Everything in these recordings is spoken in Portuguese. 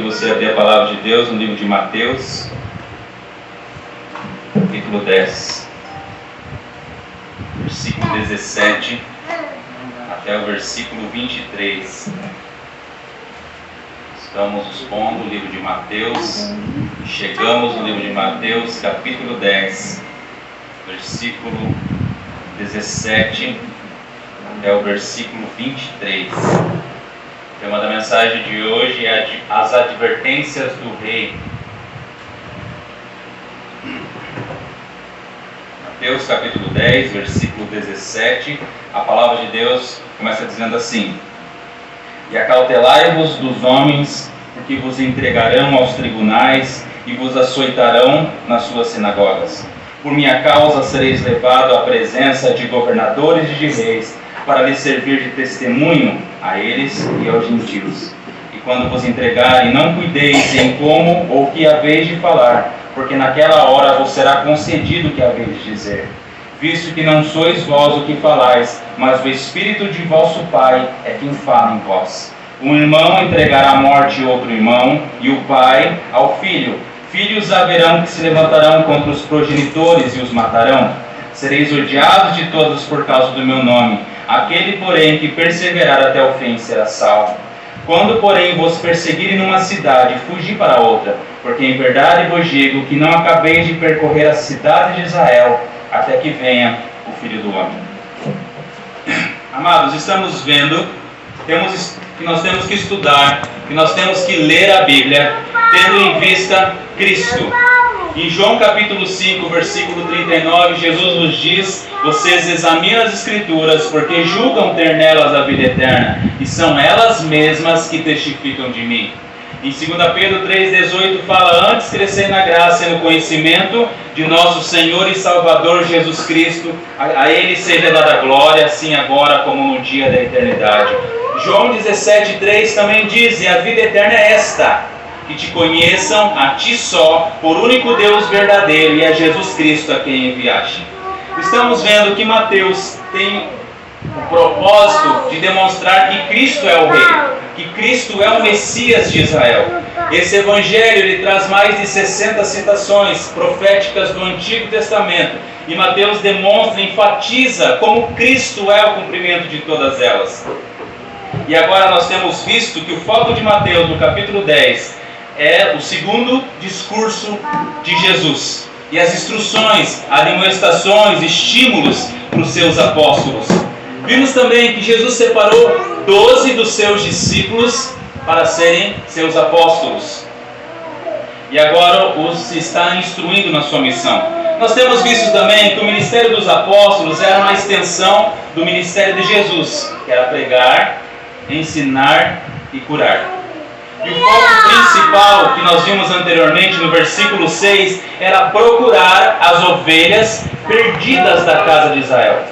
você abrir a palavra de Deus no livro de Mateus, capítulo 10, versículo 17 até o versículo 23. Estamos expondo o livro de Mateus, chegamos no livro de Mateus, capítulo 10, versículo 17 até o versículo 23. O tema da mensagem de hoje é as advertências do rei. Mateus capítulo 10, versículo 17, a palavra de Deus começa dizendo assim: E acautelai-vos dos homens, porque vos entregarão aos tribunais e vos açoitarão nas suas sinagogas. Por minha causa sereis levado à presença de governadores e de reis, para lhes servir de testemunho a eles e aos gentios. E quando vos entregarem, não cuideis em como ou que haveis de falar, porque naquela hora vos será concedido o que haveis de dizer. Visto que não sois vós o que falais, mas o Espírito de vosso Pai é quem fala em vós. Um irmão entregará à morte outro irmão, e o pai ao filho. Filhos haverão que se levantarão contra os progenitores e os matarão. Sereis odiados de todos por causa do meu nome. Aquele, porém, que perseverar até o fim será salvo. Quando, porém, vos perseguirem numa cidade, fugi para outra, porque em verdade vos digo que não acabeis de percorrer a cidade de Israel, até que venha o Filho do Homem. Amados, estamos vendo que nós temos que estudar, que nós temos que ler a Bíblia, tendo em vista Cristo. Em João capítulo 5, versículo 39, Jesus nos diz: vocês examinam as Escrituras, porque julgam ter nelas a vida eterna, e são elas mesmas que testificam de mim. Em 2 Pedro 3,18 fala: antes crescer na graça e no conhecimento de nosso Senhor e Salvador Jesus Cristo, a Ele seja dada glória, assim agora como no dia da eternidade. João 17,3 também diz: e a vida eterna é esta, que te conheçam a ti só, por único Deus verdadeiro, e a Jesus Cristo a quem enviaste. Estamos vendo que Mateus tem o propósito de demonstrar que Cristo é o Rei, que Cristo é o Messias de Israel. Esse evangelho ele traz mais de 60 citações proféticas do Antigo Testamento, e Mateus demonstra, enfatiza como Cristo é o cumprimento de todas elas. E agora nós temos visto que o foco de Mateus no capítulo 10 é o segundo discurso de Jesus, e as instruções, admoestações, estímulos para os seus apóstolos. Vimos também que Jesus separou 12 dos seus discípulos para serem seus apóstolos, e agora os está instruindo na sua missão. Nós temos visto também que o ministério dos apóstolos era uma extensão do ministério de Jesus, que era pregar, ensinar e curar. E o foco principal que nós vimos anteriormente no versículo 6 era procurar as ovelhas perdidas da casa de Israel.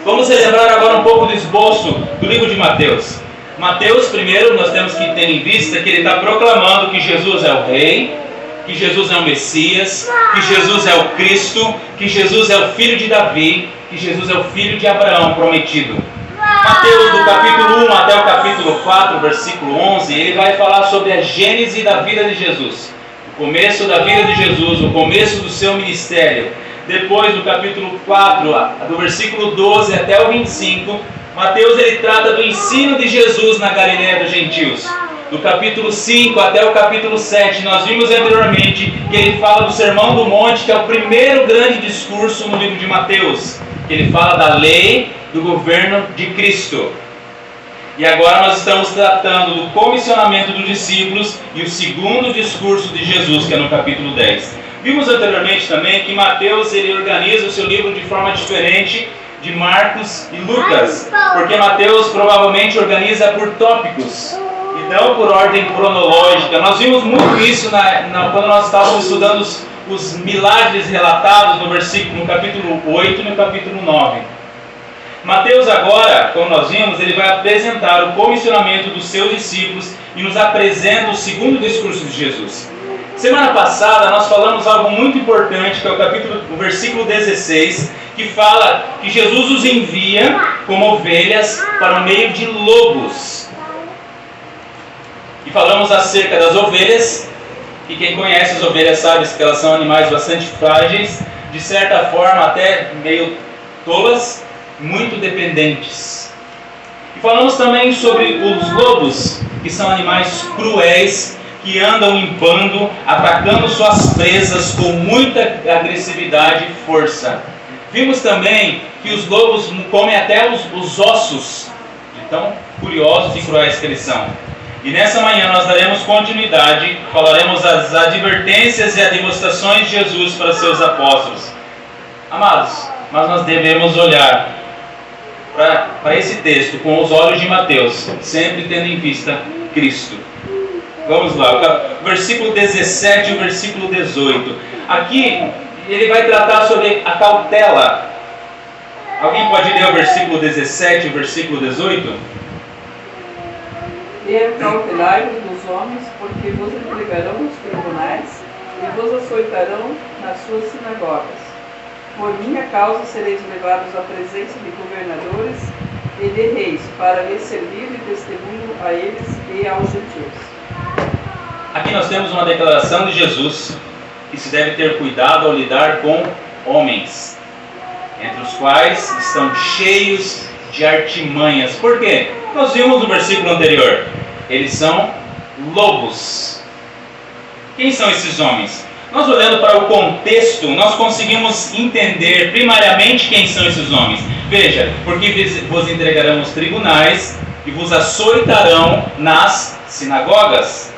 Vamos relembrar agora um pouco do esboço do livro de Mateus. Mateus, primeiro, nós temos que ter em vista que ele está proclamando que Jesus é o Rei, que Jesus é o Messias, que Jesus é o Cristo, que Jesus é o filho de Davi, que Jesus é o filho de Abraão prometido. Mateus, do capítulo 1 até o capítulo 4, versículo 11, ele vai falar sobre a gênese da vida de Jesus, o começo da vida de Jesus, o começo do seu ministério. Depois, do capítulo 4, do versículo 12 até o 25, Mateus ele trata do ensino de Jesus na Galileia dos gentios. Do capítulo 5 até o capítulo 7, nós vimos anteriormente que ele fala do Sermão do Monte, que é o primeiro grande discurso no livro de Mateus, que ele fala da lei, do governo de Cristo. E agora nós estamos tratando do comissionamento dos discípulos e o segundo discurso de Jesus, que é no capítulo 10. Vimos anteriormente também que Mateus ele organiza o seu livro de forma diferente de Marcos e Lucas, porque Mateus provavelmente organiza por tópicos e não por ordem cronológica. Nós vimos muito isso quando nós estávamos estudando os milagres relatados no capítulo 8 e no capítulo 9. Mateus agora, como nós vimos, ele vai apresentar o comissionamento dos seus discípulos e nos apresenta o segundo discurso de Jesus. Semana passada nós falamos algo muito importante, que é o versículo 16, que fala que Jesus os envia como ovelhas para o meio de lobos. E falamos acerca das ovelhas, e quem conhece as ovelhas sabe que elas são animais bastante frágeis, de certa forma até meio tolas, muito dependentes. E falamos também sobre os lobos, que são animais cruéis, que andam em bando, atacando suas presas com muita agressividade e força. Vimos também que os lobos comem até os ossos, de tão curiosos e cruéis que eles são. E nessa manhã nós daremos continuidade, falaremos das advertências e as demonstrações de Jesus para seus apóstolos. Amados, mas nós devemos olhar para esse texto com os olhos de Mateus, sempre tendo em vista Cristo. Vamos lá, o versículo 17 e o versículo 18. Aqui ele vai tratar sobre a cautela. Alguém pode ler o versículo 17 e o versículo 18? E cautelai-vos dos homens, porque vos entregarão nos tribunais e vos açoitarão nas suas sinagogas. Por minha causa sereis levados à presença de governadores e de reis, para lhes servir de testemunho a eles e aos gentios. Aqui nós temos uma declaração de Jesus, que se deve ter cuidado ao lidar com homens, entre os quais estão cheios de artimanhas. Por quê? Nós vimos no versículo anterior, eles são lobos. Quem são esses homens? Nós olhando para o contexto, nós conseguimos entender primariamente quem são esses homens. Veja, porque vos entregarão os tribunais e vos açoitarão nas sinagogas.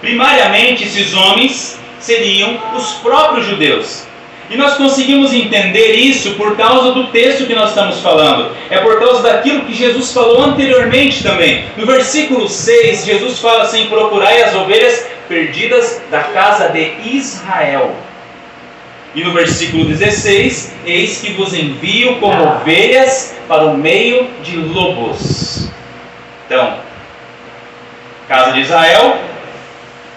Primariamente esses homens seriam os próprios judeus. E nós conseguimos entender isso por causa do texto que nós estamos falando. É por causa daquilo que Jesus falou anteriormente também. No versículo 6, Jesus fala assim: procurai as ovelhas perdidas da casa de Israel. E no versículo 16, eis que vos envio como ovelhas para o meio de lobos. Então, casa de Israel,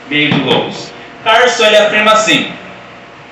meio de lobos. Carson ele afirma assim: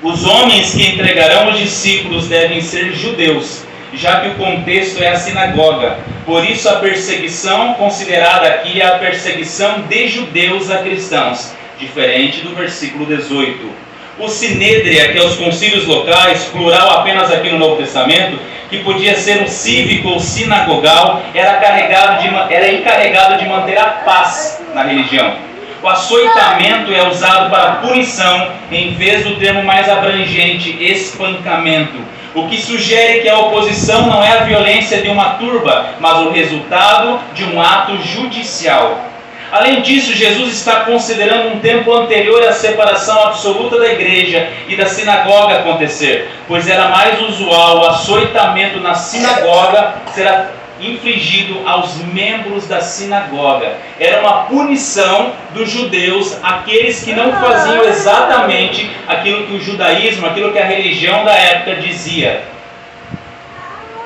os homens que entregarão os discípulos devem ser judeus, já que o contexto é a sinagoga. Por isso a perseguição considerada aqui é a perseguição de judeus a cristãos, diferente do versículo 18. O sinédria, que é os concílios locais, plural apenas aqui no Novo Testamento, que podia ser um cívico ou sinagogal, era encarregado de manter a paz na religião. O açoitamento é usado para punição, em vez do termo mais abrangente, espancamento. O que sugere que a oposição não é a violência de uma turba, mas o resultado de um ato judicial. Além disso, Jesus está considerando um tempo anterior à separação absoluta da igreja e da sinagoga acontecer, pois era mais usual o açoitamento na sinagoga ser infligido aos membros da sinagoga. Era uma punição dos judeus, aqueles que não faziam exatamente aquilo que o judaísmo, aquilo que a religião da época dizia.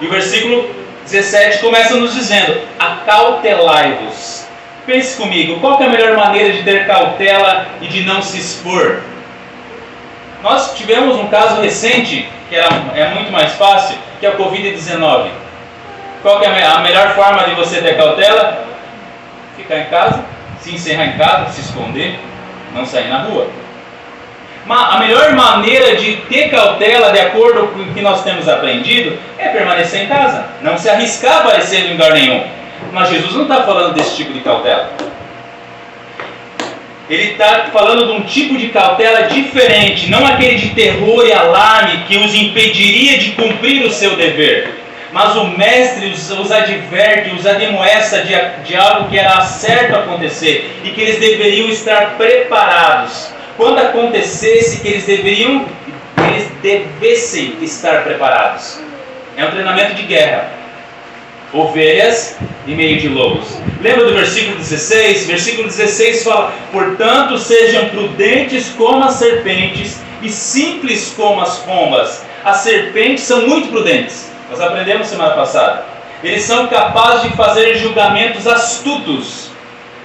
E o versículo 17 começa nos dizendo: acautelai-vos. Pense comigo, qual que é a melhor maneira de ter cautela e de não se expor? Nós tivemos um caso recente, que é muito mais fácil, que é o Covid-19. Qual que é a melhor forma de você ter cautela? Ficar em casa, se encerrar em casa, se esconder, não sair na rua. Mas a melhor maneira de ter cautela, de acordo com o que nós temos aprendido, é permanecer em casa, não se arriscar a aparecer em lugar nenhum. Mas Jesus não está falando desse tipo de cautela. Ele está falando de um tipo de cautela diferente, não aquele de terror e alarme que os impediria de cumprir o seu dever. Mas o mestre os adverte, os admoesta de algo que era certo acontecer e que eles deveriam estar preparados. Quando acontecesse, que eles devessem estar preparados. É um treinamento de guerra. Ovelhas e meio de lobos. Lembra do versículo 16? Versículo 16 fala: portanto sejam prudentes como as serpentes e simples como as pombas. As serpentes são muito prudentes. Nós aprendemos semana passada. Eles são capazes de fazer julgamentos astutos.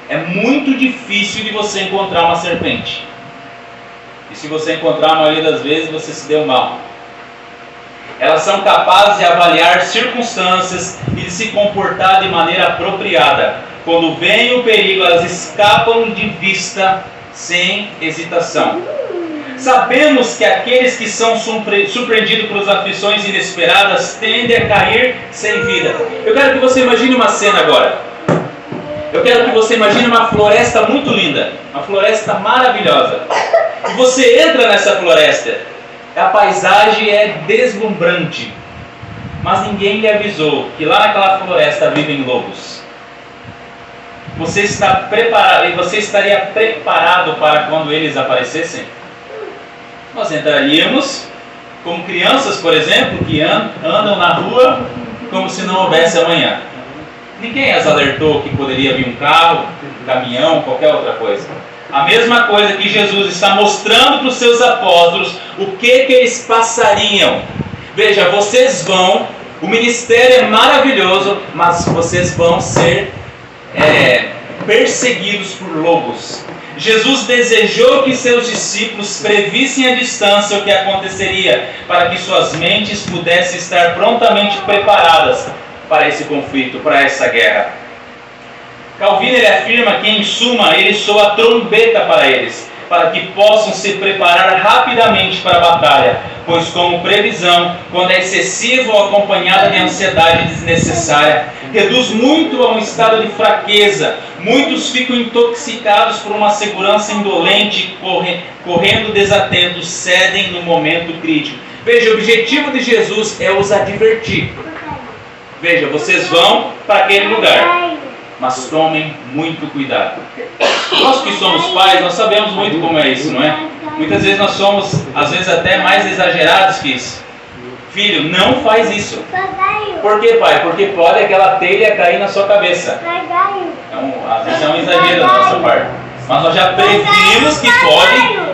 É muito difícil de você encontrar uma serpente. E se você encontrar, a maioria das vezes você se deu mal. Elas são capazes de avaliar circunstâncias e de se comportar de maneira apropriada. Quando vem o perigo, elas escapam de vista sem hesitação. Sabemos que aqueles que são surpreendidos por aflições inesperadas tendem a cair sem vida. Eu quero que você imagine uma cena agora. Eu quero que você imagine uma floresta muito linda, uma floresta maravilhosa. E você entra nessa floresta, a paisagem é deslumbrante, mas ninguém lhe avisou que lá naquela floresta vivem lobos. Você está preparado, e você estaria preparado para quando eles aparecessem? Nós entraríamos como crianças, por exemplo, que andam na rua como se não houvesse amanhã. Ninguém as alertou que poderia vir um carro, um caminhão, qualquer outra coisa. A mesma coisa que Jesus está mostrando para os seus apóstolos o que eles passariam. Veja, vocês vão, o ministério é maravilhoso, mas vocês vão ser perseguidos por lobos. Jesus desejou que seus discípulos previssem à distância o que aconteceria, para que suas mentes pudessem estar prontamente preparadas para esse conflito, para essa guerra. Calvino ele afirma que, em suma, ele soa a trombeta para eles, para que possam se preparar rapidamente para a batalha, pois como previsão, quando é excessiva ou acompanhada de ansiedade desnecessária, reduz muito a um estado de fraqueza. Muitos ficam intoxicados por uma segurança indolente, correndo desatentos, cedem no momento crítico. Veja, o objetivo de Jesus é os advertir. Veja, vocês vão para aquele lugar, mas tomem muito cuidado. Nós que somos pais, nós sabemos muito como é isso, não é? Muitas vezes nós somos, às vezes até mais exagerados que isso. Filho, não faz isso. Por que, pai? Porque pode aquela telha cair na sua cabeça. Então, às vezes é um exagero da nossa parte. Mas nós já previmos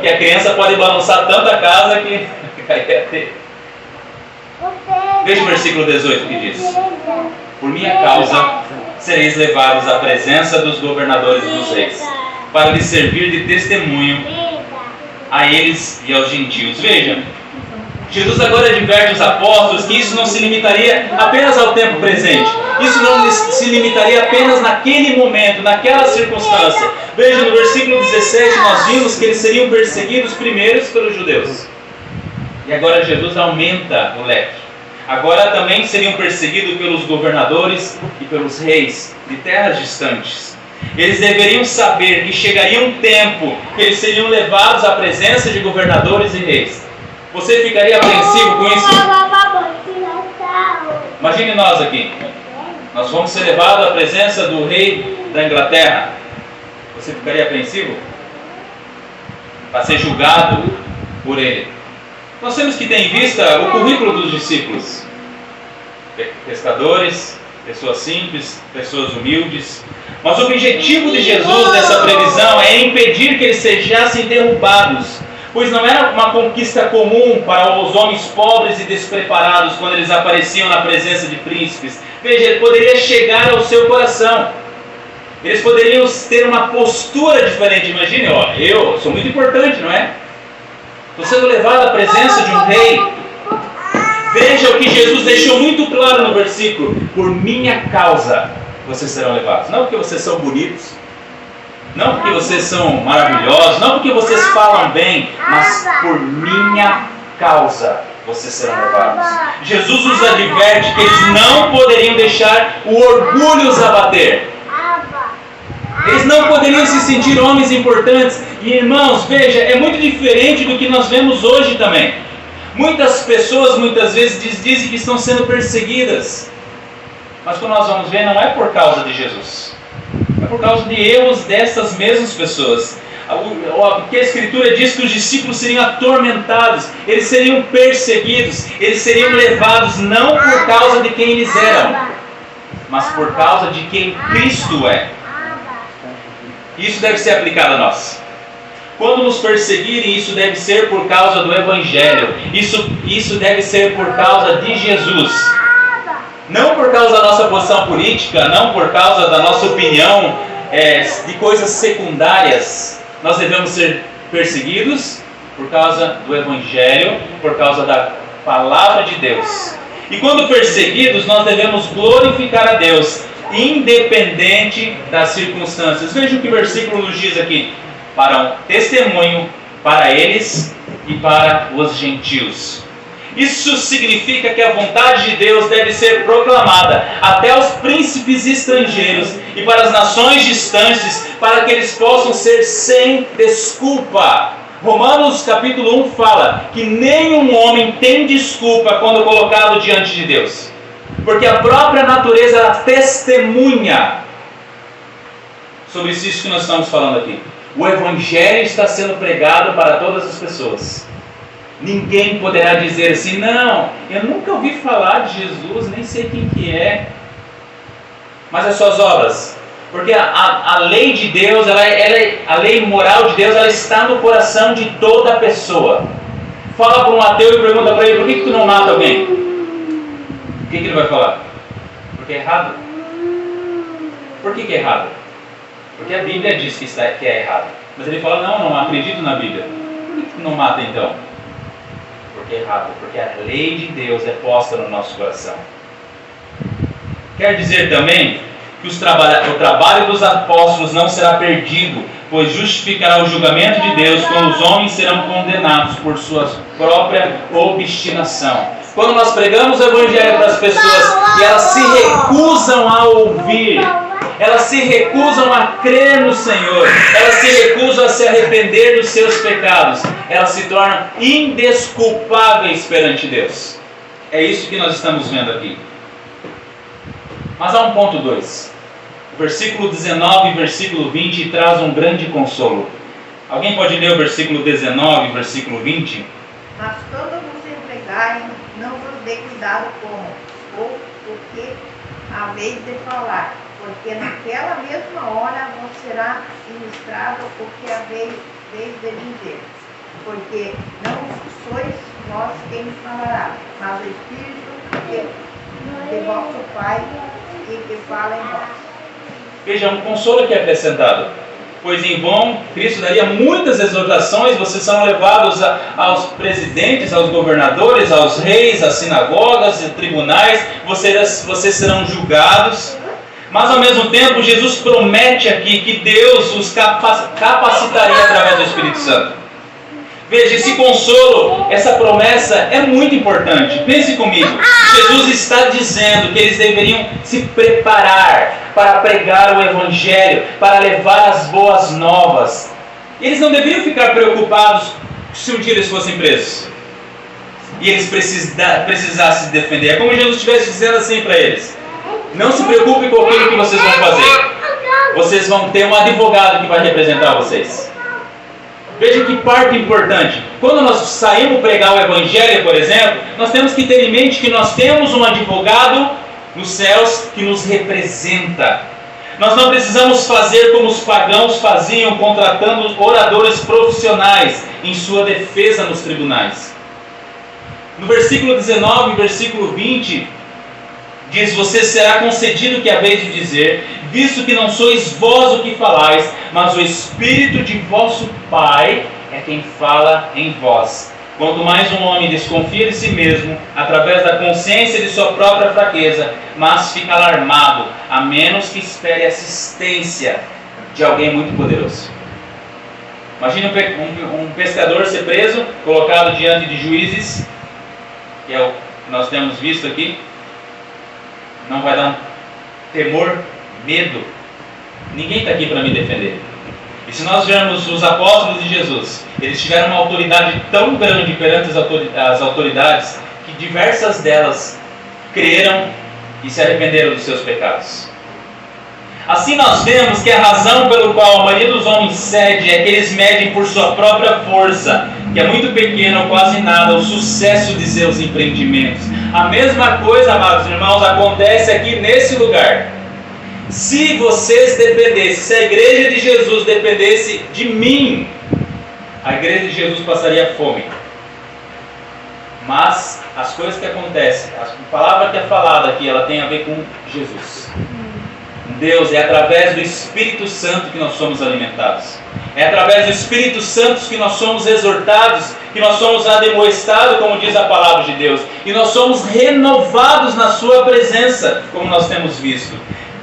que a criança pode balançar tanto a casa que cair a telha. Veja o versículo 18 que diz: por minha causa sereis levados à presença dos governadores e dos reis, para lhes servir de testemunho a eles e aos gentios. Veja, Jesus agora adverte os apóstolos que isso não se limitaria apenas ao tempo presente. Isso não se limitaria apenas naquele momento, naquela circunstância. Veja, no versículo 17 nós vimos que eles seriam perseguidos primeiros pelos judeus. E agora Jesus aumenta o leque. Agora também seriam perseguidos pelos governadores e pelos reis de terras distantes. Eles deveriam saber que chegaria um tempo que eles seriam levados à presença de governadores e reis. Você ficaria apreensivo com isso? Imagine nós aqui. Nós vamos ser levados à presença do rei da Inglaterra. Você ficaria apreensivo? Para ser julgado por ele. Nós temos que ter em vista o currículo dos discípulos. Pescadores, pessoas simples, pessoas humildes. Mas o objetivo de Jesus nessa previsão é impedir que eles sejam derrubados, pois não era uma conquista comum para os homens pobres e despreparados quando eles apareciam na presença de príncipes. Veja, ele poderia chegar ao seu coração. Eles poderiam ter uma postura diferente. Imagine, eu sou muito importante, não é? Estou sendo levado à presença de um rei. Veja o que Jesus deixou muito claro no versículo: por minha causa vocês serão levados. Não porque vocês são bonitos, não porque vocês são maravilhosos, não porque vocês falam bem, mas por minha causa vocês serão levados. Jesus nos adverte que eles não poderiam deixar o orgulho os abater. Eles não poderiam se sentir homens importantes. E irmãos, veja, é muito diferente do que nós vemos hoje também. Muitas pessoas muitas vezes dizem que estão sendo perseguidas. Mas quando nós vamos ver, não é por causa de Jesus. É por causa de erros dessas mesmas pessoas. Porque a Escritura diz que os discípulos seriam atormentados, eles seriam perseguidos, eles seriam levados não por causa de quem eles eram, mas por causa de quem Cristo é. Isso deve ser aplicado a nós. Quando nos perseguirem, isso deve ser por causa do Evangelho. Isso deve ser por causa de Jesus. Não por causa da nossa posição política, não por causa da nossa opinião de coisas secundárias. Nós devemos ser perseguidos por causa do Evangelho, por causa da Palavra de Deus. E quando perseguidos, nós devemos glorificar a Deus independente das circunstâncias. Veja o que o versículo nos diz aqui: para um testemunho para eles e para os gentios. Isso significa que a vontade de Deus deve ser proclamada até aos príncipes estrangeiros e para as nações distantes, para que eles possam ser sem desculpa. Romanos capítulo 1 fala que nenhum homem tem desculpa quando colocado diante de Deus, porque a própria natureza ela testemunha sobre isso que nós estamos falando aqui. O Evangelho está sendo pregado para todas as pessoas. Ninguém poderá dizer assim: não, eu nunca ouvi falar de Jesus, nem sei quem que é. Mas as suas obras, porque a lei de Deus, a lei moral de Deus, ela está no coração de toda pessoa. Fala para um ateu e pergunta para ele: por que tu não mata alguém? O que ele vai falar? Porque é errado. Por que é errado? Porque a Bíblia diz que é errado. Mas ele fala: não acredito na Bíblia. Por que tu não mata então? Porque é errado, porque a lei de Deus é posta no nosso coração. Quer dizer também que o trabalho dos apóstolos não será perdido, pois justificará o julgamento de Deus quando os homens serão condenados por sua própria obstinação. Quando nós pregamos o Evangelho para as pessoas e elas se recusam a ouvir, elas se recusam a crer no Senhor, elas se recusam a se arrepender dos seus pecados, elas se tornam indesculpáveis perante Deus. É isso que nós estamos vendo aqui. Mas há um ponto 2. O versículo 19 e versículo 20 traz um grande consolo. Alguém pode ler o versículo 19 e versículo 20? Mas quando vos entregarem, não vos dê cuidado como, ou porque a vez de falar, porque naquela mesma hora vos será ministrado o que a vez de dizer. Porque não sois vós quem falará, mas o Espírito de vosso Pai e que fala em vós. Veja, um consolo que é acrescentado. Pois em vão, Cristo daria muitas exortações, vocês são levados aos presidentes, aos governadores, aos reis, às sinagogas e tribunais, vocês serão julgados. Mas ao mesmo tempo, Jesus promete aqui que Deus os capacitaria através do Espírito Santo. Veja, esse consolo, essa promessa é muito importante. Pense comigo. Jesus está dizendo que eles deveriam se preparar para pregar o Evangelho, para levar as boas novas. Eles não deveriam ficar preocupados se um dia eles fossem presos e eles precisassem se defender. É como se Jesus estivesse dizendo assim para eles: não se preocupe com aquilo que vocês vão fazer. Vocês vão ter um advogado que vai representar vocês. Veja que parte importante. Quando nós saímos pregar o Evangelho, por exemplo, nós temos que ter em mente que nós temos um advogado nos céus que nos representa. Nós não precisamos fazer como os pagãos faziam, contratando oradores profissionais em sua defesa nos tribunais. No versículo 19 e versículo 20, diz: você será concedido o que haveis de dizer, visto que não sois vós o que falais, mas o Espírito de vosso Pai é quem fala em vós. Quanto mais um homem desconfia de si mesmo, através da consciência de sua própria fraqueza, mas fica alarmado, a menos que espere assistência de alguém muito poderoso. Imagine um pescador ser preso, colocado diante de juízes, que é o que nós temos visto aqui. Não vai dar temor, medo. Ninguém está aqui para me defender. E se nós vermos os apóstolos de Jesus, eles tiveram uma autoridade tão grande perante as autoridades, que diversas delas creram e se arrependeram dos seus pecados. Assim nós vemos que a razão pelo qual a maioria dos homens cede é que eles medem por sua própria força, que é muito pequena ou quase nada, o sucesso de seus empreendimentos. A mesma coisa, amados irmãos, acontece aqui nesse lugar. Se vocês dependessem, se a igreja de Jesus dependesse de mim, a igreja de Jesus passaria fome. Mas as coisas que acontecem, a palavra que é falada aqui, ela tem a ver com Jesus. Deus, é através do Espírito Santo que nós somos alimentados. É através do Espírito Santo que nós somos exortados, que nós somos ademoestados, como diz a palavra de Deus. E nós somos renovados na sua presença, como nós temos visto.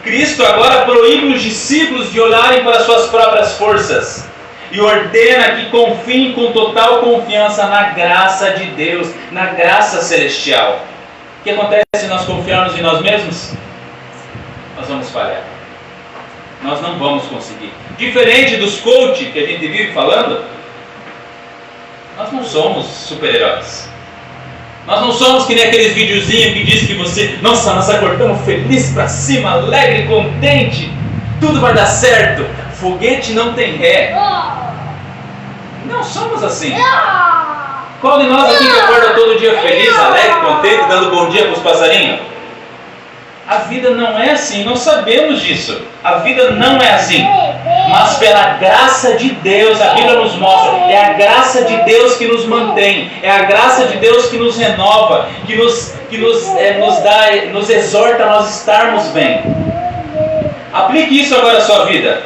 Cristo agora proíbe os discípulos de olharem para suas próprias forças e ordena que confiem com total confiança na graça de Deus, na graça celestial. O que acontece se nós confiarmos em nós mesmos? Nós vamos falhar. Nós não vamos conseguir. Diferente dos coach que a gente vive falando, nós não somos super-heróis. Nós não somos que nem aqueles videozinhos que diz que você, nossa, nós acordamos feliz pra cima, alegre, contente, tudo vai dar certo, foguete não tem ré. Não somos assim. Qual de nós aqui que acorda todo dia feliz, alegre, contente, dando bom dia para os passarinhos? A vida não é assim, nós sabemos disso. A vida não é assim. Mas pela graça de Deus, a Bíblia nos mostra, é a graça de Deus que nos mantém, é a graça de Deus que nos renova, que nos exorta a nós estarmos bem. Aplique isso agora à sua vida.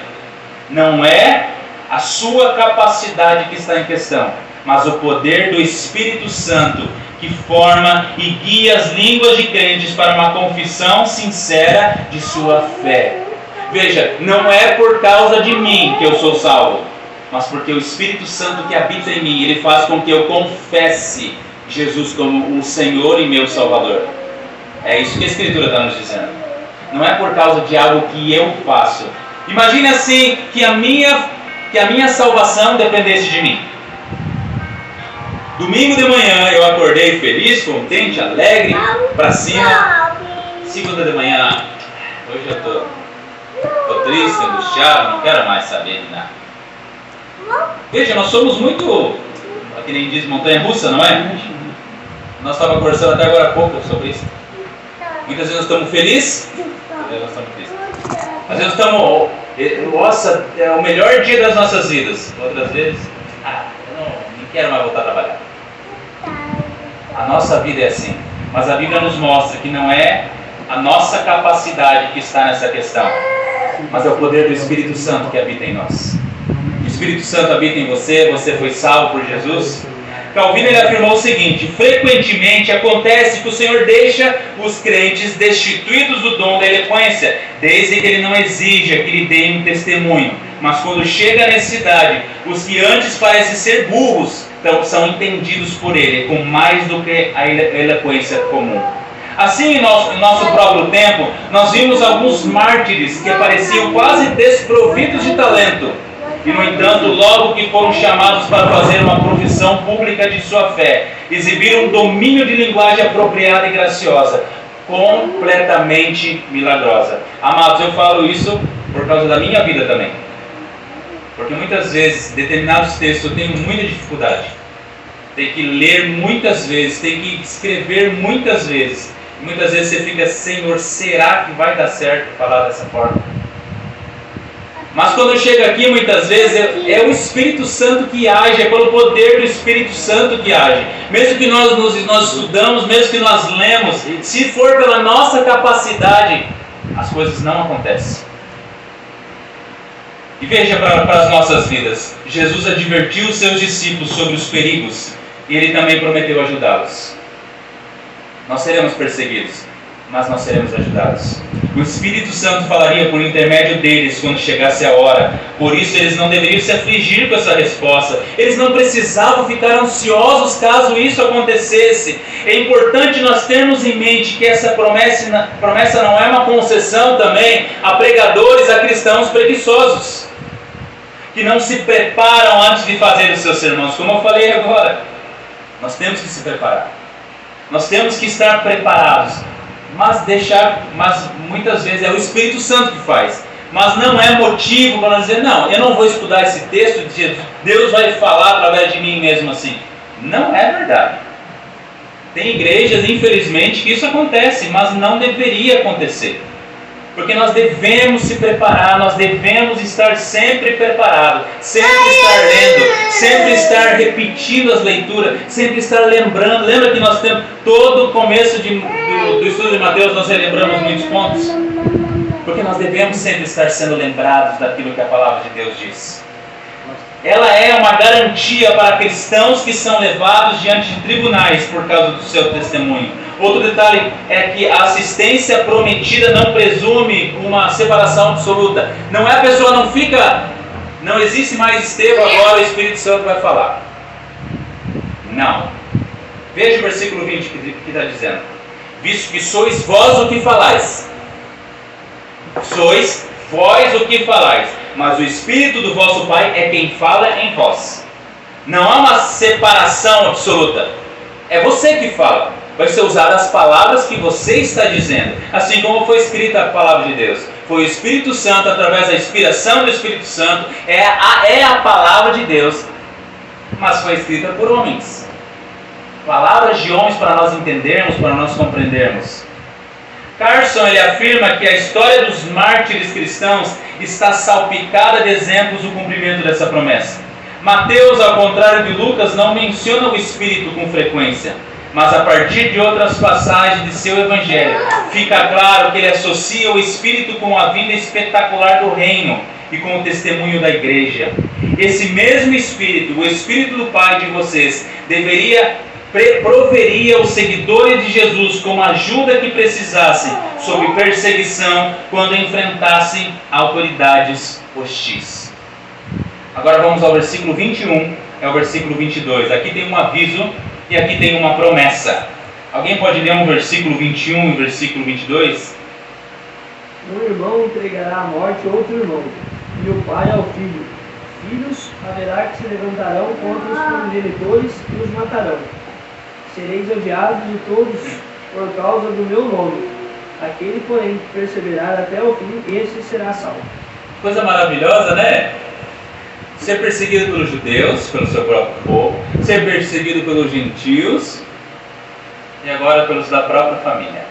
Não é a sua capacidade que está em questão, mas o poder do Espírito Santo que forma e guia as línguas de crentes para uma confissão sincera de sua fé. Veja, não é por causa de mim que eu sou salvo, mas porque o Espírito Santo que habita em mim, ele faz com que eu confesse Jesus como o Senhor e meu Salvador. É isso que a Escritura está nos dizendo. Não é por causa de algo que eu faço. Imagine assim, que a minha salvação dependesse de mim. Domingo de manhã eu acordei feliz, contente, alegre, para cima. Segunda de manhã, hoje eu estou triste, angustiado, não quero mais saber de nada. Veja, nós somos muito, que nem diz, montanha-russa, não é? Nós estávamos conversando até agora há pouco sobre isso. Muitas vezes nós estamos felizes, às vezes nós estamos tristes. Às vezes nós estamos, nossa, é o melhor dia das nossas vidas. Outras vezes, eu não quero mais voltar a trabalhar. A nossa vida é assim. Mas a Bíblia nos mostra que não é a nossa capacidade que está nessa questão, mas é o poder do Espírito Santo que habita em nós. O Espírito Santo habita em você, você foi salvo por Jesus. Calvino ele afirmou o seguinte: frequentemente acontece que o Senhor deixa os crentes destituídos do dom da eloquência, desde que ele não exija que lhe deem um testemunho. Mas quando chega a necessidade, os que antes parecem ser burros, então são entendidos por ele, com mais do que a eloquência comum. Assim, em nosso próprio tempo, nós vimos alguns mártires que pareciam quase desprovidos de talento. E, no entanto, logo que foram chamados para fazer uma profissão pública de sua fé, exibiram um domínio de linguagem apropriada e graciosa, completamente milagrosa. Amados, eu falo isso por causa da minha vida também. Porque muitas vezes, determinados textos eu tenho muita dificuldade. Tem que ler muitas vezes, tem que escrever muitas vezes. E muitas vezes você fica, Senhor, será que vai dar certo falar dessa forma? Mas quando chega aqui, muitas vezes, é o Espírito Santo que age, é pelo poder do Espírito Santo que age. Mesmo que nós estudamos, mesmo que nós lemos, se for pela nossa capacidade, as coisas não acontecem. E veja para as nossas vidas, Jesus advertiu os seus discípulos sobre os perigos, e Ele também prometeu ajudá-los. Nós seremos perseguidos, mas nós seremos ajudados. O Espírito Santo falaria por intermédio deles quando chegasse a hora. Por isso eles não deveriam se afligir com essa resposta. Eles não precisavam ficar ansiosos caso isso acontecesse. É importante nós termos em mente que essa promessa não é uma concessão também a pregadores, a cristãos preguiçosos, que não se preparam antes de fazer os seus sermões. Como eu falei agora, nós temos que se preparar. Nós temos que estar preparados. Mas muitas vezes é o Espírito Santo que faz. Mas não é motivo para nós dizer, não, eu não vou estudar esse texto, Deus vai falar através de mim mesmo assim. Não é verdade. Tem igrejas, infelizmente, que isso acontece, mas não deveria acontecer. Porque nós devemos se preparar, nós devemos estar sempre preparados, sempre estar lendo, sempre estar repetindo as leituras, sempre estar lembrando. Lembra que nós temos todo o começo do estudo de Mateus, nós relembramos muitos pontos? Porque nós devemos sempre estar sendo lembrados daquilo que a palavra de Deus diz. Ela é uma garantia para cristãos que são levados diante de tribunais por causa do seu testemunho. Outro detalhe é que a assistência prometida não presume uma separação absoluta. Não é a pessoa não fica, não existe mais Estevão, agora o Espírito Santo vai falar. Não. Veja o versículo 20 que está dizendo: visto que sois vós o que falais. Sois vós o que falais, mas o Espírito do vosso Pai é quem fala em vós. Não há uma separação absoluta. É você que fala. Vai ser usada as palavras que você está dizendo, assim como foi escrita a palavra de Deus. Foi o Espírito Santo, através da inspiração do Espírito Santo, é a palavra de Deus, mas foi escrita por homens. Palavras de homens para nós entendermos, para nós compreendermos. Carson ele afirma que a história dos mártires cristãos está salpicada de exemplos do cumprimento dessa promessa. Mateus, ao contrário de Lucas, não menciona o Espírito com frequência, mas a partir de outras passagens de seu Evangelho, fica claro que ele associa o Espírito com a vida espetacular do reino e com o testemunho da igreja. Esse mesmo Espírito, o Espírito do Pai de vocês, proveria os seguidores de Jesus com a ajuda que precisassem sob perseguição quando enfrentassem autoridades hostis. Agora vamos ao versículo 21, é o versículo 22. Aqui tem um aviso e aqui tem uma promessa. Alguém pode ler um versículo 21 e o versículo 22? Um irmão entregará à morte outro irmão, e o pai ao filho. Filhos haverá que se levantarão contra os progenitores e os matarão. Sereis odiados de todos por causa do meu nome. Aquele, porém, que perseverar até o fim, esse será salvo. Coisa maravilhosa, né? Ser perseguido pelos judeus, pelo seu próprio povo, ser perseguido pelos gentios e agora pelos da própria família.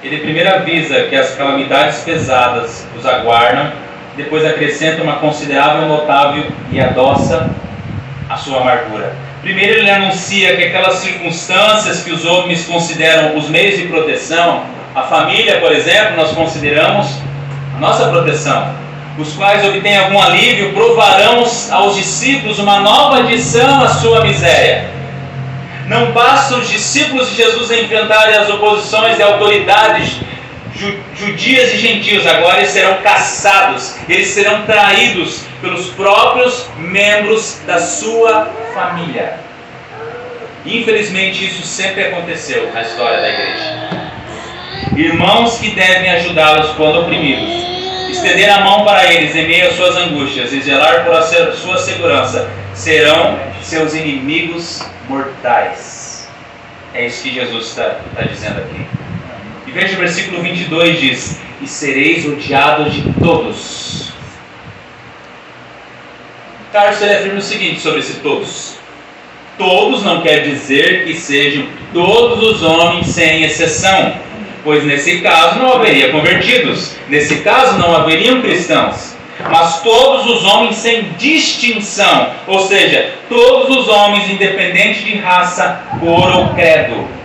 Ele primeiro avisa que as calamidades pesadas os aguardam, depois acrescenta uma considerável, notável e adoça a sua amargura. Primeiro ele anuncia que aquelas circunstâncias que os homens consideram os meios de proteção, a família, por exemplo, nós consideramos a nossa proteção, os quais obtêm algum alívio, provarão aos discípulos uma nova adição à sua miséria. Não basta os discípulos de Jesus enfrentarem as oposições de autoridades judias e gentios, agora eles serão caçados, eles serão traídos pelos próprios membros da sua família. Infelizmente isso sempre aconteceu na história da igreja. Irmãos que devem ajudá-los quando oprimidos, estender a mão para eles em meio às suas angústias e zelar por sua segurança, serão seus inimigos mortais. É isso que Jesus está dizendo aqui. E veja o versículo 22, diz: e sereis odiados de todos. Carson afirma o seguinte sobre esse todos. Todos não quer dizer que sejam todos os homens sem exceção, pois nesse caso não haveria convertidos, nesse caso não haveriam cristãos, mas todos os homens sem distinção, ou seja, todos os homens independente de raça, cor ou credo.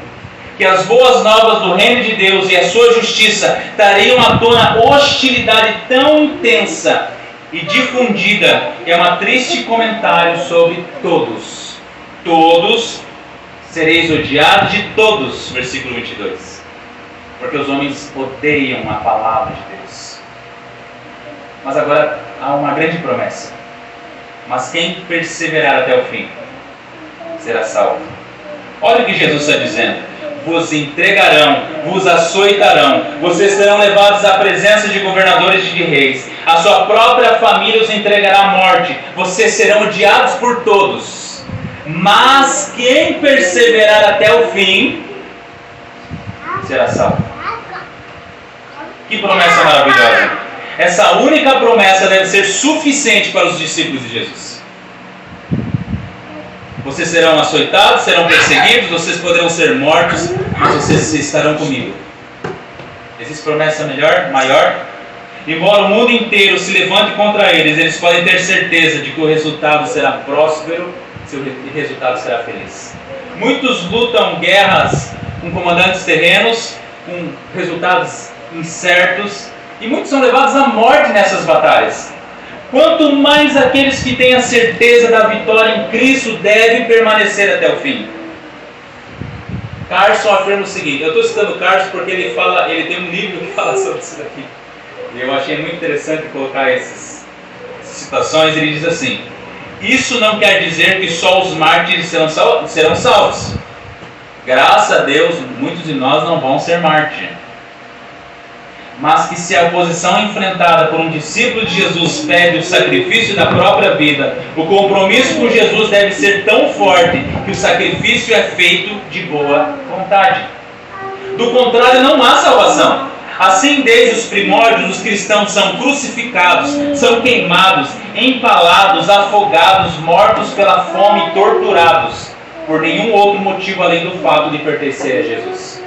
Que as boas novas do reino de Deus e a sua justiça trariam à tona hostilidade tão intensa e difundida, é um triste comentário sobre todos. Todos sereis odiados de todos, versículo 22. Porque os homens odeiam a palavra de Deus. Mas agora há uma grande promessa. Mas quem perseverar até o fim será salvo. Olha o que Jesus está dizendo. Vos entregarão, vos açoitarão, vocês serão levados à presença de governadores e de reis. A sua própria família os entregará à morte. Vocês serão odiados por todos. Mas quem perseverar até o fim será salvo. Que promessa maravilhosa! Essa única promessa deve ser suficiente para os discípulos de Jesus. Vocês serão açoitados, serão perseguidos, vocês poderão ser mortos, mas vocês estarão comigo. Existe promessa maior? Embora o mundo inteiro se levante contra eles, eles podem ter certeza de que o resultado será próspero, seu resultado será feliz. Muitos lutam guerras com comandantes terrenos, com resultados incertos, e muitos são levados à morte nessas batalhas. Quanto mais aqueles que têm a certeza da vitória em Cristo devem permanecer até o fim. Carson afirma o seguinte, eu estou citando Carson porque ele tem um livro que fala sobre isso daqui. E eu achei muito interessante colocar essas citações. Ele diz assim: isso não quer dizer que só os mártires serão salvos. Graças a Deus, muitos de nós não vão ser mártires. Mas que se a oposição enfrentada por um discípulo de Jesus pede o sacrifício da própria vida, o compromisso com Jesus deve ser tão forte que o sacrifício é feito de boa vontade. Do contrário, não há salvação. Assim, desde os primórdios, os cristãos são crucificados, são queimados, empalados, afogados, mortos pela fome e torturados, por nenhum outro motivo além do fato de pertencer a Jesus.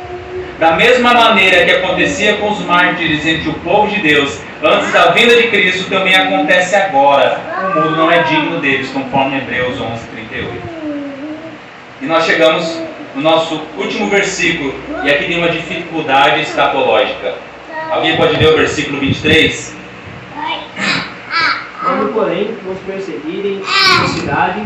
Da mesma maneira que acontecia com os mártires entre o povo de Deus, antes da vinda de Cristo, também acontece agora. O mundo não é digno deles, conforme Hebreus 11:38. E nós chegamos no nosso último versículo, e aqui tem uma dificuldade escatológica. Alguém pode ler o versículo 23? Quando, porém, vos perseguirem na cidade,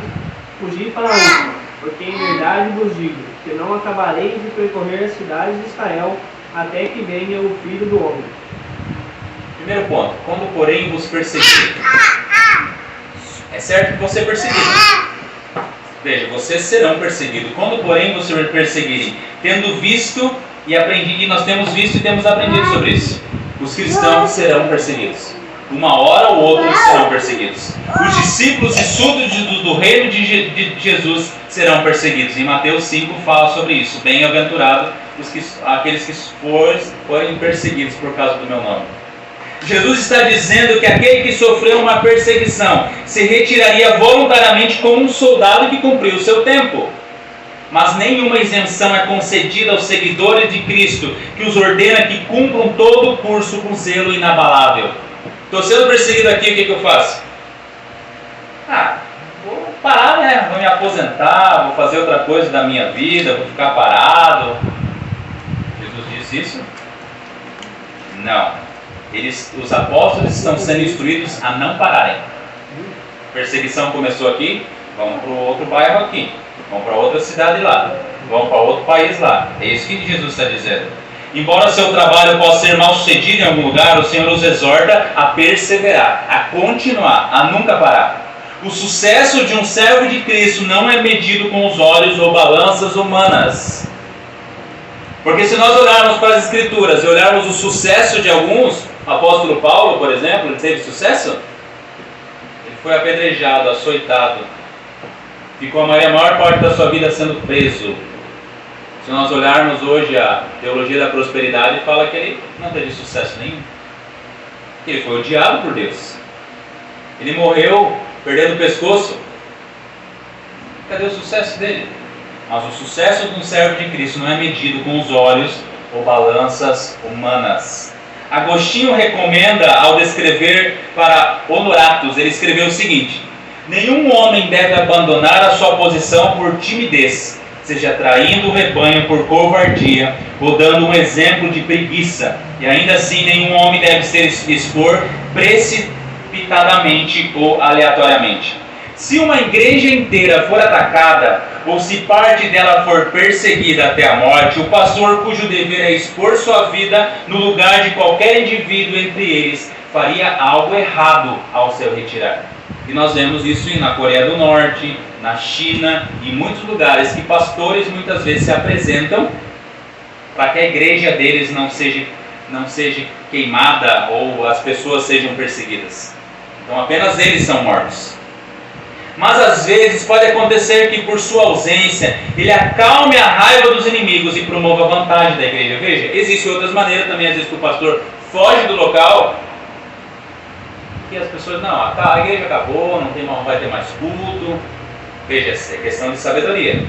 fugi para outra, porque em verdade vos digo, que não acabareis de percorrer as cidades de Israel, até que venha o Filho do Homem. Primeiro ponto, quando porém vos perseguirem. É certo que você perseguido. Veja, vocês serão perseguidos. Quando porém vos perseguirem, tendo visto e aprendido, e nós temos visto e temos aprendido sobre isso, os cristãos serão perseguidos. Uma hora ou outra eles serão perseguidos. Os discípulos e súditos do reino de Jesus serão perseguidos. Em Mateus 5 fala sobre isso. Bem-aventurados aqueles que forem perseguidos por causa do meu nome. Jesus está dizendo que aquele que sofreu uma perseguição se retiraria voluntariamente como um soldado que cumpriu o seu tempo. Mas nenhuma isenção é concedida aos seguidores de Cristo, que os ordena que cumpram todo o curso com zelo inabalável. Estou sendo perseguido aqui, o que eu faço? Vou parar, né? Vou me aposentar, vou fazer outra coisa da minha vida, vou ficar parado. Jesus disse isso? Não. Os apóstolos estão sendo instruídos a não pararem. A perseguição começou aqui, vamos para o outro bairro aqui, vamos para outra cidade lá, vamos para outro país lá. É isso que Jesus está dizendo. Embora seu trabalho possa ser mal sucedido em algum lugar, o Senhor os exorta a perseverar, a continuar, a nunca parar. O sucesso de um servo de Cristo não é medido com os olhos ou balanças humanas. Porque se nós olharmos para as Escrituras e olharmos o sucesso de alguns, o apóstolo Paulo, por exemplo, ele teve sucesso? Ele foi apedrejado, açoitado, ficou a maior parte da sua vida sendo preso. Se nós olharmos hoje a teologia da prosperidade, fala que ele não teve sucesso nenhum. Ele foi odiado por Deus. Ele morreu perdendo o pescoço. Cadê o sucesso dele? Mas o sucesso de um servo de Cristo não é medido com os olhos ou balanças humanas. Agostinho recomenda, ao descrever para Honoratus, ele escreveu o seguinte: nenhum homem deve abandonar a sua posição por timidez, seja traindo o rebanho por covardia ou dando um exemplo de preguiça. E ainda assim, nenhum homem deve se expor precipitadamente ou aleatoriamente. Se uma igreja inteira for atacada, ou se parte dela for perseguida até a morte, o pastor cujo dever é expor sua vida no lugar de qualquer indivíduo entre eles, faria algo errado ao se retirar. E nós vemos isso na Coreia do Norte, na China, em muitos lugares que pastores muitas vezes se apresentam para que a igreja deles não seja queimada ou as pessoas sejam perseguidas. Então apenas eles são mortos. Mas às vezes pode acontecer que por sua ausência ele acalme a raiva dos inimigos e promova a vantagem da igreja. Veja, existem outras maneiras também, às vezes que o pastor foge do local e as pessoas, a igreja acabou, não vai ter mais culto. Veja, é questão de sabedoria.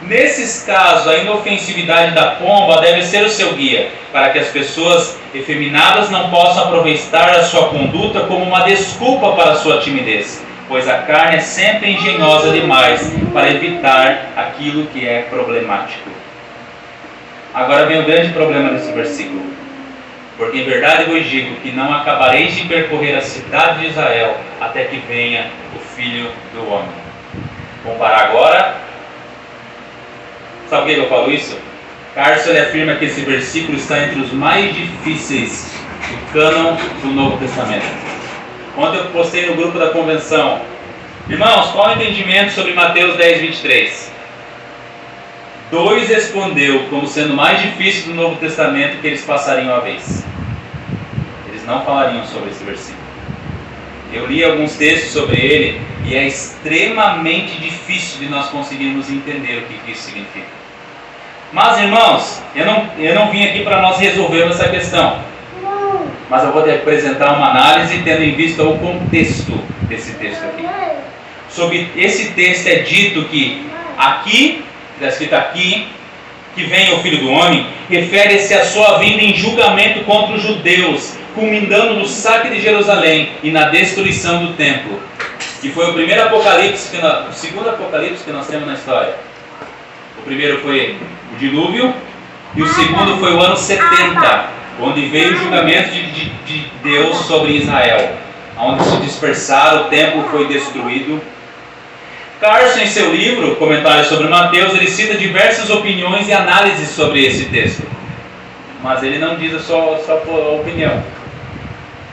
Nesses casos, a inofensividade da pomba deve ser o seu guia, para que as pessoas efeminadas não possam aproveitar a sua conduta como uma desculpa para a sua timidez, pois a carne é sempre engenhosa demais para evitar aquilo que é problemático. Agora vem o grande problema desse versículo. Porque em verdade vos digo que não acabareis de percorrer a cidade de Israel até que venha o Filho do Homem. Vamos parar agora. Sabe por que eu falo isso? Carson afirma que esse versículo está entre os mais difíceis do cânon do Novo Testamento. Ontem eu postei no grupo da convenção: irmãos, qual é o entendimento sobre Mateus 10, 23? 2 respondeu como sendo mais difícil do Novo Testamento que eles passariam a vez. Eles não falariam sobre esse versículo. Eu li alguns textos sobre ele e é extremamente difícil de nós conseguirmos entender o que isso significa. Mas, irmãos, eu não vim aqui para nós resolvermos essa questão. Mas eu vou te apresentar uma análise tendo em vista o contexto desse texto aqui. Sobre esse texto é dito que aqui, está escrito aqui, que vem o Filho do Homem, refere-se à sua vinda em julgamento contra os judeus, culminando no saque de Jerusalém e na destruição do templo. Que foi o primeiro apocalipse, o segundo apocalipse que nós temos na história. O primeiro foi o dilúvio e o segundo foi o ano 70, onde veio o julgamento de Deus sobre Israel, onde se dispersaram, o templo foi destruído. Carson, em seu livro, Comentários sobre Mateus, ele cita diversas opiniões e análises sobre esse texto. Mas ele não diz só a opinião.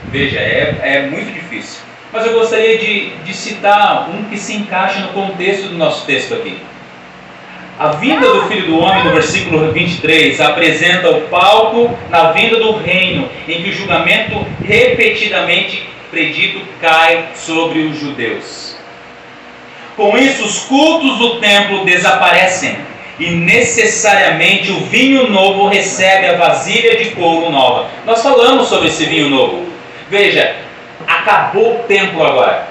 Veja, é muito difícil. Mas eu gostaria de citar um que se encaixa no contexto do nosso texto aqui. A vinda do Filho do Homem, no versículo 23, apresenta o palco na vinda do reino, em que o julgamento repetidamente predito cai sobre os judeus. Com isso, os cultos do templo desaparecem e necessariamente o vinho novo recebe a vasilha de couro nova. Nós falamos sobre esse vinho novo. Veja, acabou o templo agora.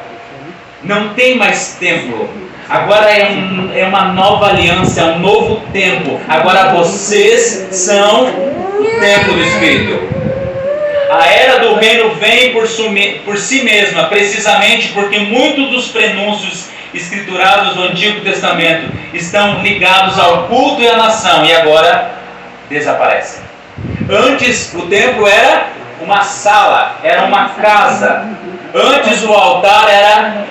Não tem mais templo. Agora é uma nova aliança, é um novo templo. Agora vocês são o templo do Espírito. A era do reino vem por si mesma, precisamente porque muitos dos prenúncios escriturados do Antigo Testamento estão ligados ao culto e à nação, e agora desaparecem. Antes o templo era uma sala, era uma casa. Antes o altar era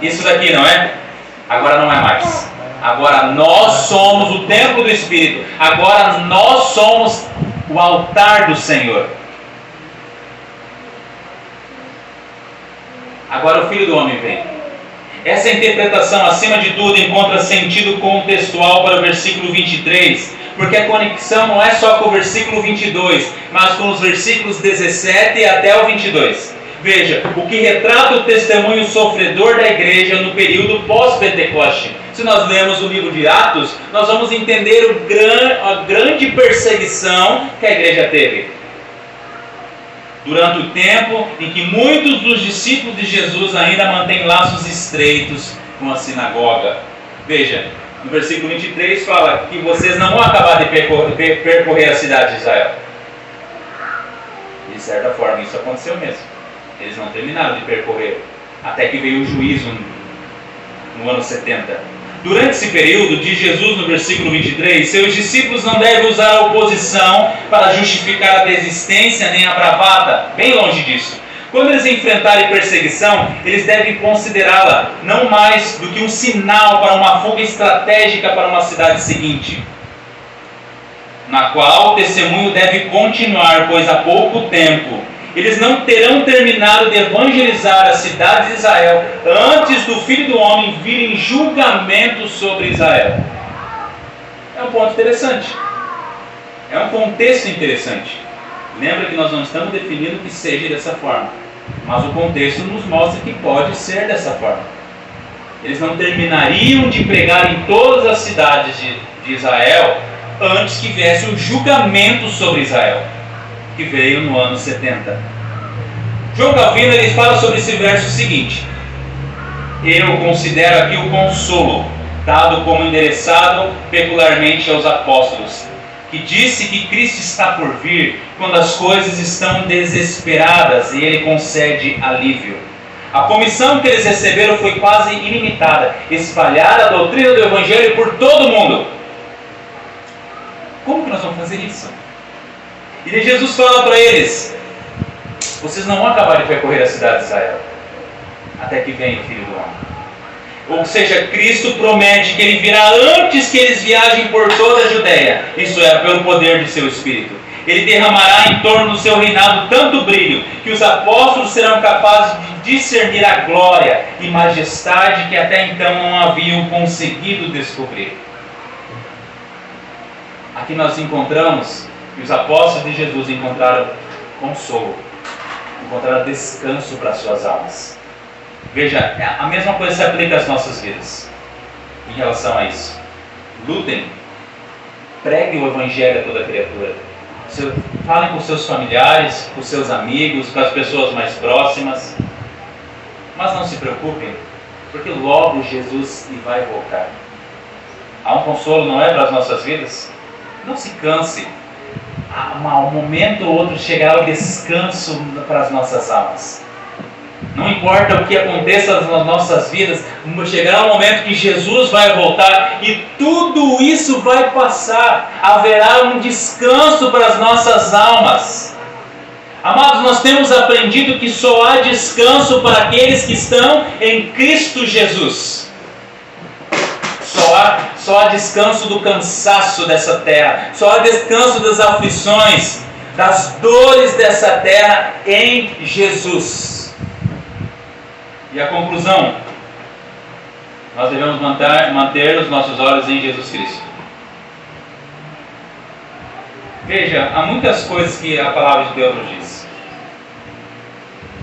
isso daqui, não é? Agora não é mais. Agora nós somos o templo do Espírito. Agora nós somos o altar do Senhor. Agora o Filho do Homem vem. Essa interpretação, acima de tudo, encontra sentido contextual para o versículo 23, porque a conexão não é só com o versículo 22, mas com os versículos 17 até o 22. Veja, o que retrata o testemunho sofredor da igreja no período pós-Pentecoste. Se nós lemos o livro de Atos, nós vamos entender a grande perseguição que a igreja teve. Durante o tempo em que muitos dos discípulos de Jesus ainda mantêm laços estreitos com a sinagoga. Veja, no versículo 23 fala que vocês não vão acabar de percorrer a cidade de Israel. De certa forma, isso aconteceu mesmo. Eles não terminaram de percorrer, até que veio o juízo no ano 70. Durante esse período, diz Jesus no versículo 23, seus discípulos não devem usar a oposição para justificar a desistência nem a bravata, bem longe disso. Quando eles enfrentarem perseguição, eles devem considerá-la não mais do que um sinal para uma fuga estratégica para uma cidade seguinte, na qual o testemunho deve continuar, pois há pouco tempo eles não terão terminado de evangelizar a cidade de Israel antes do Filho do Homem vir em julgamento sobre Israel. É um ponto interessante. É um contexto interessante. Lembra que nós não estamos definindo que seja dessa forma, mas o contexto nos mostra que pode ser dessa forma. Eles não terminariam de pregar em todas as cidades de Israel antes que viesse o julgamento sobre Israel, que veio no ano 70. João Calvino ele fala sobre esse verso seguinte: eu considero aqui o consolo dado como endereçado peculiarmente aos apóstolos, que disse que Cristo está por vir quando as coisas estão desesperadas e ele concede alívio. A comissão que eles receberam foi quase ilimitada: espalhar a doutrina do Evangelho por todo o mundo. Como que nós vamos fazer isso? E Jesus fala para eles: vocês não vão acabar de percorrer a cidade de Israel até que venha o Filho do Homem. Ou seja, Cristo promete que Ele virá antes que eles viajem por toda a Judéia. Isso é, pelo poder de seu Espírito. Ele derramará em torno do seu reinado tanto brilho que os apóstolos serão capazes de discernir a glória e majestade que até então não haviam conseguido descobrir. Aqui nós encontramos que os apóstolos de Jesus encontraram consolo, encontraram descanso para suas almas. Veja, a mesma coisa se aplica às nossas vidas em relação a isso. Lutem, preguem o Evangelho a toda criatura. Falem com seus familiares, com seus amigos, com as pessoas mais próximas. Mas não se preocupem, porque logo Jesus vai voltar. Há um consolo, não é, para as nossas vidas? Não se canse. Um momento ou outro chegará o descanso para as nossas almas. Não importa o que aconteça nas nossas vidas, chegará um momento que Jesus vai voltar e tudo isso vai passar. Haverá um descanso para as nossas almas. Amados, nós temos aprendido que só há descanso para aqueles que estão em Cristo Jesus. Só há descanso do cansaço dessa terra. Só há descanso das aflições, das dores dessa terra em Jesus. E a conclusão, nós devemos manter os nossos olhos em Jesus Cristo. Veja, há muitas coisas que a palavra de Deus nos diz: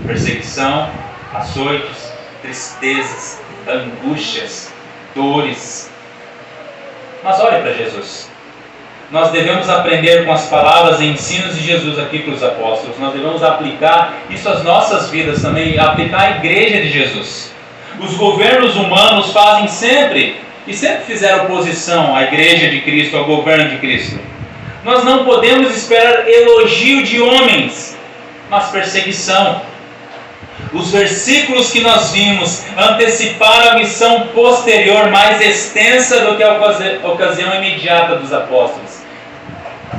perseguição, açoites, tristezas, angústias, dores. Mas olhe para Jesus. Nós devemos aprender com as palavras e ensinos de Jesus aqui para os apóstolos. Nós devemos aplicar isso às nossas vidas também, aplicar à igreja de Jesus. Os governos humanos fazem sempre, e sempre fizeram oposição à igreja de Cristo, ao governo de Cristo. Nós não podemos esperar elogio de homens, mas perseguição. Os versículos que nós vimos anteciparam a missão posterior, mais extensa do que a ocasião imediata dos apóstolos.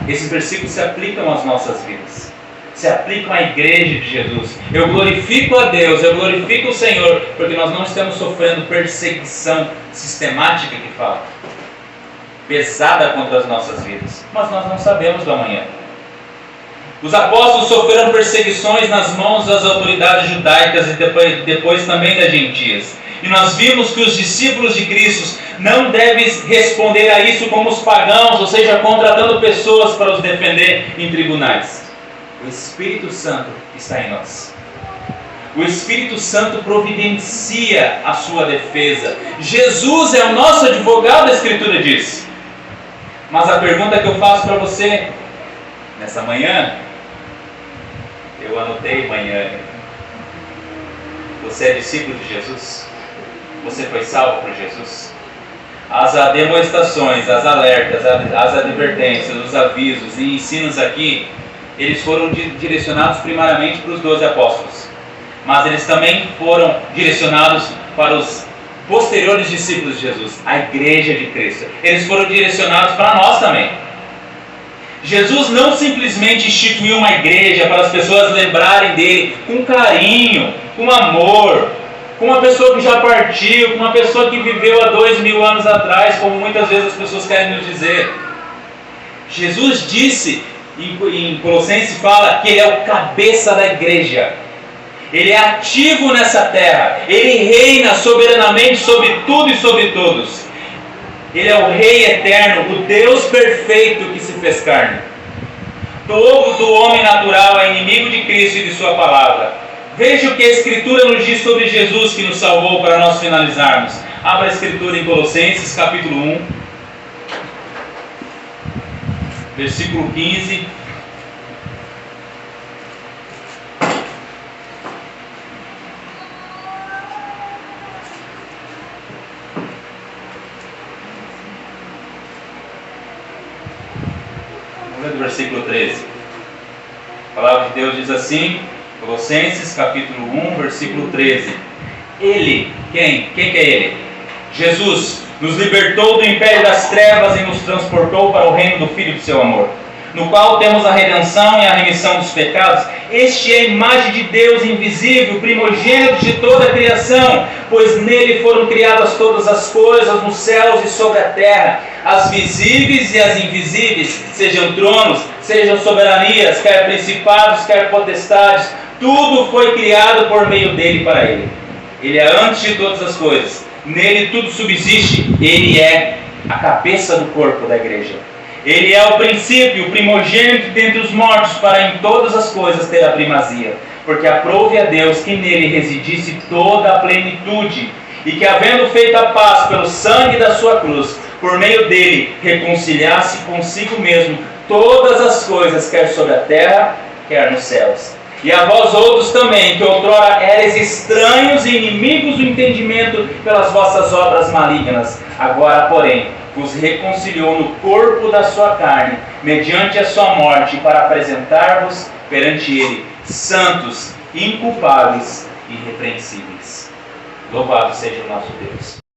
Esses versículos se aplicam às nossas vidas, se aplicam à igreja de Jesus. Eu glorifico a Deus, eu glorifico o Senhor, porque nós não estamos sofrendo perseguição sistemática que fala, pesada contra as nossas vidas, mas nós não sabemos do amanhã. Os apóstolos sofreram perseguições nas mãos das autoridades judaicas e depois também das gentias. E nós vimos que os discípulos de Cristo não devem responder a isso como os pagãos, ou seja, contratando pessoas para os defender em tribunais. O Espírito Santo está em nós. O Espírito Santo providencia a sua defesa. Jesus é o nosso advogado, a Escritura diz. Mas a pergunta que eu faço para você nessa manhã, eu anotei manhã: você é discípulo de Jesus? Você foi salvo por Jesus? As demonstrações, as alertas, as advertências, os avisos e ensinos aqui, eles foram direcionados primariamente para os 12 apóstolos, mas eles também foram direcionados para os posteriores discípulos de Jesus, a igreja de Cristo. Eles foram direcionados para nós também. Jesus não simplesmente instituiu uma igreja para as pessoas lembrarem dele com carinho, com amor, com uma pessoa que já partiu, com uma pessoa que viveu há 2000 anos atrás, como muitas vezes as pessoas querem nos dizer. Jesus disse, em Colossenses fala, que ele é o cabeça da igreja. Ele é ativo nessa terra, ele reina soberanamente sobre tudo e sobre todos. Ele é o Rei eterno, o Deus perfeito que se fez carne. Todo homem natural é inimigo de Cristo e de sua palavra. Veja o que a Escritura nos diz sobre Jesus que nos salvou, para nós finalizarmos. Abra a Escritura em Colossenses capítulo 1, versículo 15. Do versículo 13. A palavra de Deus diz assim, Colossenses capítulo 1, versículo 13. Ele, quem que é ele? Jesus nos libertou do império das trevas e nos transportou para o reino do Filho do seu amor, no qual temos a redenção e a remissão dos pecados. Este é a imagem de Deus invisível, primogênito de toda a criação, pois nele foram criadas todas as coisas, nos céus e sobre a terra, as visíveis e as invisíveis, sejam tronos, sejam soberanias, quer principados, quer potestades, tudo foi criado por meio dele e para ele. Ele é antes de todas as coisas, nele tudo subsiste, ele é a cabeça do corpo da igreja. Ele é o princípio, o primogênito dentre os mortos, para em todas as coisas ter a primazia, porque aprove a Deus que nele residisse toda a plenitude, e que, havendo feito a paz pelo sangue da sua cruz, por meio dele reconciliasse consigo mesmo todas as coisas, quer sobre a terra, quer nos céus. E a vós outros também, que outrora eres estranhos e inimigos do entendimento pelas vossas obras malignas, agora, porém, vos reconciliou no corpo da sua carne, mediante a sua morte, para apresentar-vos perante ele, santos, inculpáveis e irrepreensíveis. Louvado seja o nosso Deus.